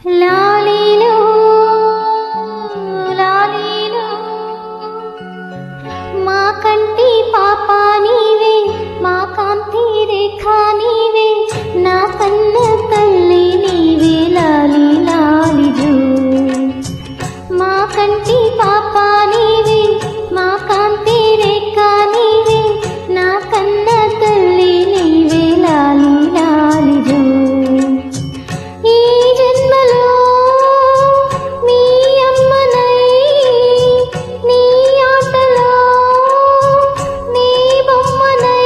లాలీలో లాలీలో మా కంటి పాప నీవే, మా కాంతి రేఖ నీవే, నా కన్న తల్లి నీవే. లాలి లాలి జో మా కంటి పాప నీవే, మా కాంతి రేఖ నీవే, నా కన్న తల్లి నీవే. లాలి లాలి జో ఈ జన్మలో మీ అమ్మనై, నీ ఆటలో నీ బొమ్మనై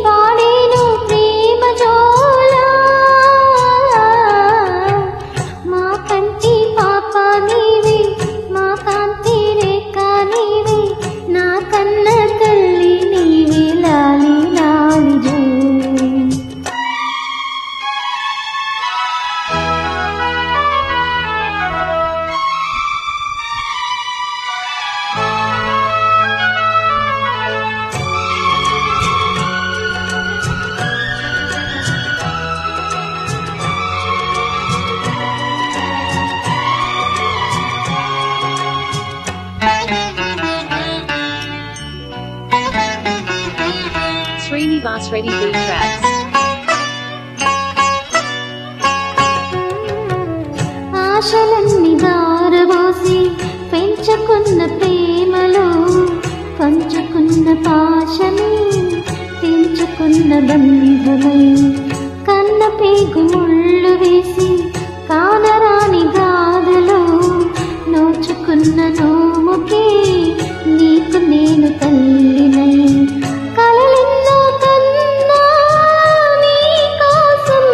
పాడేను ప్రేమ జోలా. మా కంటి పాప నీవే, మా కాంతి రేఖ నీవే, నా కన్న తల్లి నీవే. లాలి లాలి జో Srinivas Reddy Beat Tracks. ఆశలన్నీ దారబోసి పెంచుకున్న ప్రేమలో పంచుకున్న పాశని తెంచుకున్న బంధుమై, కన్న పేగు ముళ్ళు వేసి కానరాని గాథలో నోచుకున్న నోముకే నీకు నేను తల్లినై. కలలెన్నో కన్నా నీ కోసం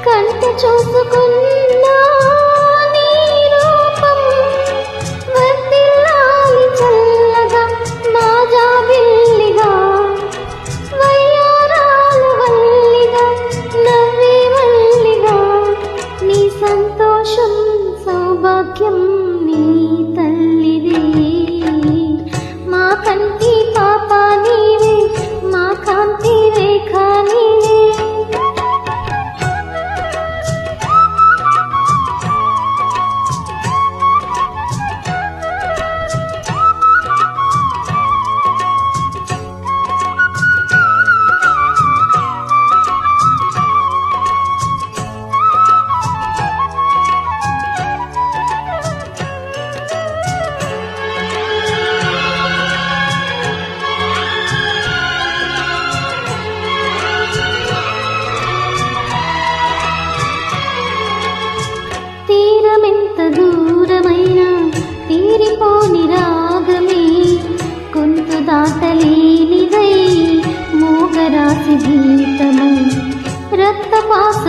కంట చూసుకున్నా నీ రూపం, వర్ధిల్లాలి చల్లగా నా జాబిల్లిగా, వయ్యారాలు వల్లిగా నవ్వే వల్లిగా. నీ సంతోషం సౌభాగ్యం నీ తల్లిదే. మా కంటి పాప నీవే, మా కాంతి రేఖ నీవే. తీరమెంత దూరమైనా తీరిపోని రాగమే, గొంతు దాటలేనిదై మోగరాసి గీతమై, రక్తపాస